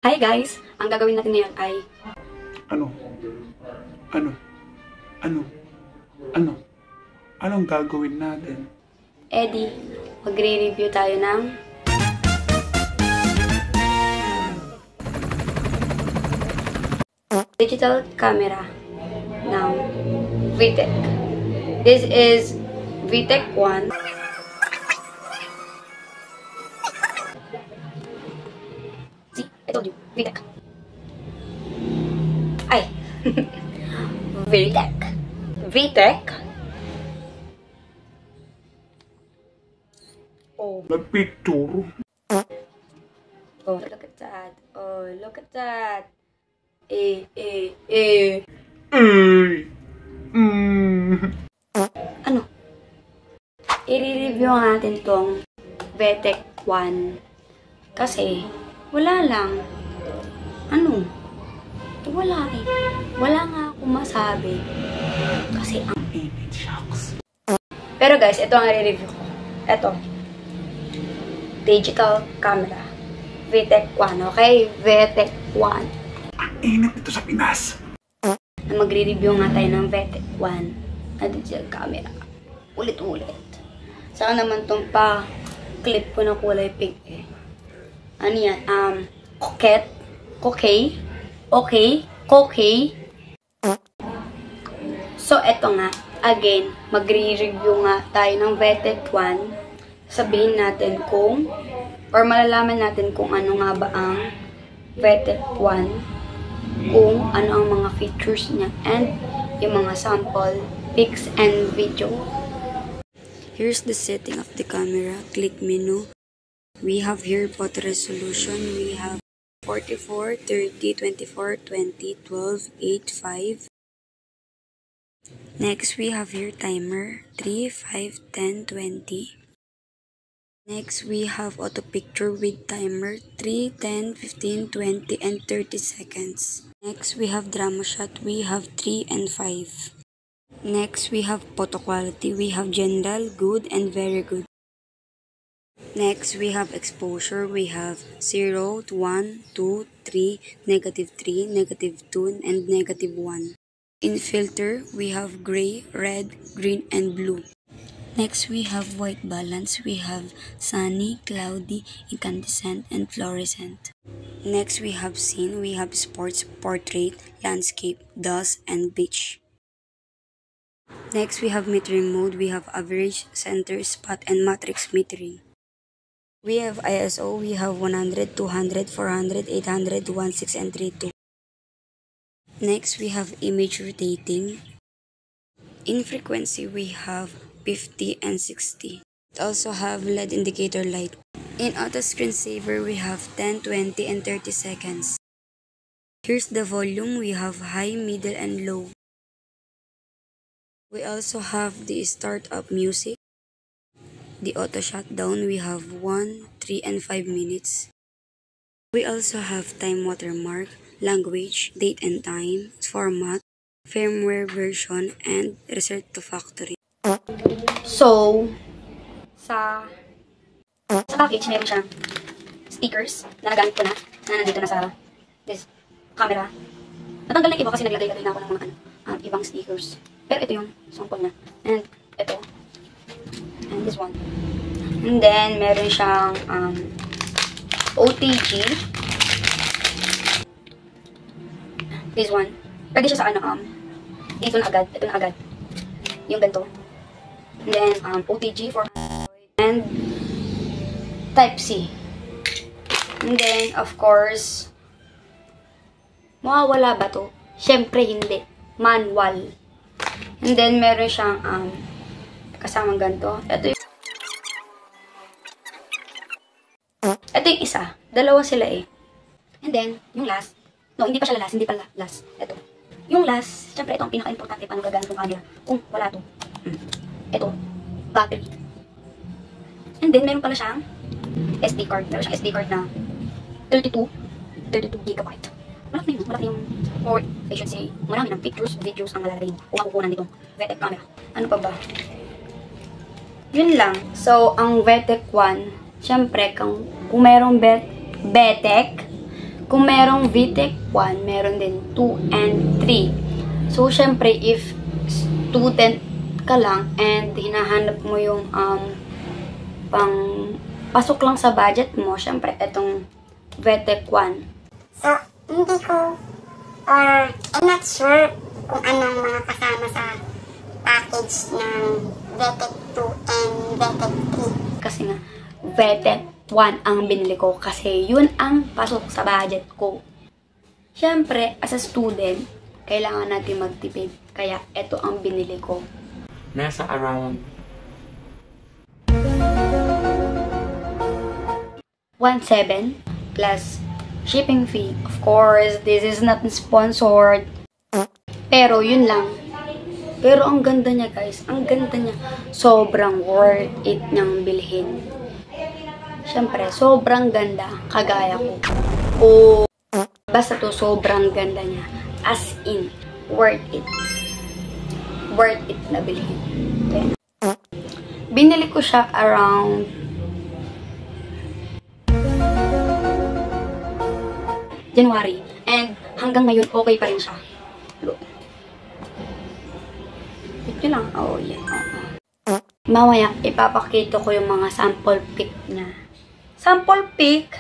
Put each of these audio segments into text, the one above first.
Hi guys! Ang gagawin natin ngayon ay... Anong gagawin natin? Eddie, magre-review tayo ng... digital camera ng VTech. This is VTech 1. See, I told you, VTech. Ay! VTech. VTech? Oh. Nagpicture. Oh, look at that. Oh, look at that. Ano? I-review natin tong VTech 1. Kasi, wala lang. Ano? Wala eh. Wala nga akong masabi. Kasi ang Init shocks. Pero guys, ito ang i-review ko. Ito. Digital camera. VTech 1, okay? VTech 1. Ang init ito sa Pinas. Magre-review nga tayo ng VTech 1 na digital camera. Ulit-ulit. Saka naman itong pa-clip ko na kulay pink eh. Ano yan? Coquette? Okay? Okay? Okay? So, eto nga. Again, magre-review nga tayo ng VTech 1. Sabihin natin kung, or malalaman natin kung ano nga ba ang VTech 1. Kung ano ang mga features niya and yung mga sample pics and video. Here's the setting of the camera. Click menu. We have here photo resolution. We have 44, 30, 24, 20, 12, 8, 5. Next, we have here timer. 3, 5, 10, 20. Next, we have auto picture with timer 3, 10, 15, 20, and 30 seconds. Next, we have drama shot. We have 3 and 5. Next, we have photo quality. We have general, good, and very good. Next, we have exposure. We have 0, 1, 2, 3, -3, -2, and -1. In filter, we have gray, red, green, and blue. Next, we have white balance. We have sunny, cloudy, incandescent, and fluorescent. Next, we have scene. We have sports, portrait, landscape, dust, and beach. Next, we have metering mode. We have average, center, spot, and matrix metering. We have ISO. We have 100, 200, 400, 800, 16, and 32. Next, we have image rotating. In frequency, we have 50 and 60. We also have LED indicator light. In auto screensaver, we have 10, 20, and 30 seconds. Here's the volume. We have high, middle, and low. We also have the startup music. The auto shutdown, we have 1, 3, and 5 minutes. We also have time watermark, language, date and time, format, firmware version, and reset to factory. So, sa package, meron siyang stickers na nagamit ko na nandito na sa this camera. Natanggal na yung iba kasi naglagay-lagay na ako ng mga ibang stickers. Pero ito yung sample na. And ito. And this one. And then, meron siyang OTG. This one. Pwede siya sa dito na agad. Ito na agad. Yung ganito. And then, OTG for Android. And Type-C. And then, of course, mawawala ba to? Syempre, hindi. Manual. And then, meron siyang kasamang ganito. Ito yung isa. Dalawa sila eh. And then, yung last. No, hindi pa siya last. Hindi pa last. Ito. Yung last, syempre, ito ang pinaka-importante paano gagana itong camera. Kung wala to. Ito. Battery. And then, meron pala siyang SD card. Meron siyang SD card na 32 gigabyte. Malaki na yun. Malaki yung, or I should say, marami ng pictures, videos ang malalagay kung makukunan nitong VTech camera. Ano pa ba? Yun lang. So, ang VTech 1, syempre, kung merong VTech, kung merong VTech 1, meron din 2 and 3. So, syempre, if student ka lang and hinahanap mo yung pang pasok lang sa budget mo, syempre, itong VTech 1. So, hindi ko, or I'm not sure kung anong mga kasama sa package ng VTech 2 and VTech 3. Kasi nga, VTech 1 ang binili ko kasi yun ang pasok sa budget ko. Syempre, as a student, kailangan natin magtipid. Kaya, ito ang binili ko. Nasa around 1.7 plus shipping fee. Of course, this is not sponsored. Pero, yun lang. Pero, ang ganda niya, guys. Ang ganda niya. Sobrang worth it niyang bilhin. Siyempre, sobrang ganda. Kagaya ko. Oh, basta to, sobrang ganda niya. As in, worth it. Worth it na bilhin. Then, binili ko siya around January. And hanggang ngayon, okay pa rin siya. Look. Ito lang. Oh, yeah. Mamaya, ipapakita ko yung mga sample pic niya. Sample pic?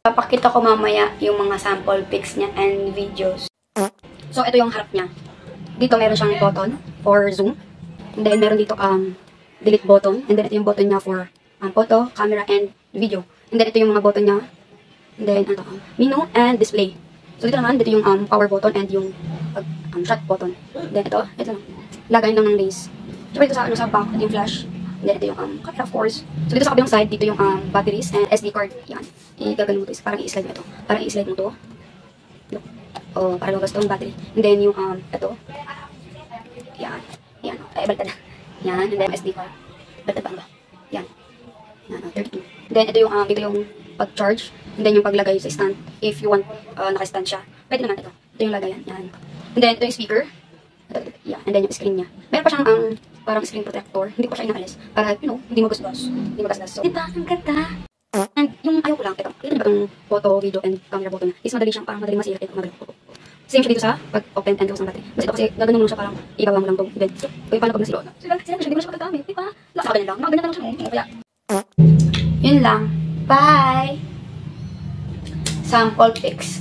Ipapakita ko mamaya yung mga sample pics niya and videos. So, ito yung harap niya. Dito meron siyang button for zoom. And then, meron dito delete button. And then, ito yung button niya for photo, camera, and video. And then, ito yung mga button niya. And then, menu and display. So, dito naman, dito yung power button and yung shut button. Then, ito lang. Lagayin lang ng lace. So, dito sa back, ito yung flash. And then, ito yung camera, of course. So, dito sa kabilang side, dito yung batteries and SD card. Yan. Igagano mo ito. Parang i-slide mo ito. Parang i-slide mo ito. Look. O, para lumabas itong battery. And then, yung, ito. Yan. Yan. Ay, baliktad na. Yan. And then, SD card. Baliktad pa ba? Yan. Yan, 32. And then, ito yung pag-charge. And then, yung paglagay sa stand. If you want, naka-stand siya. Pwede naman ito. Ito yung lagayan. Yan. And then, ito yung speaker. Yan. And then, yung screen niya. Meron pa siyang, parang screen protector. Hindi ko pa siya inaalis. Para, you know, hindi magasgas. Hindi magasgas. So, diba? Ang ganda. And yung ayaw ko lang, ito ba itong photo, video, and camera button na? Is madali siyang, parang madali masira. Ito, magalaw. Same siya dito sa pag-open and close ng battery. Kasi ito kasi gagano'n mo lang siya, parang ibabaw mo lang ito. Then, kung paano pag nasiro na. Sila siya, hindi mo siya pagkagamit. Diba? Lang sa ganyan lang. Mga ganyan lang siya. Kaya, yun lang. Bye! Sample pics.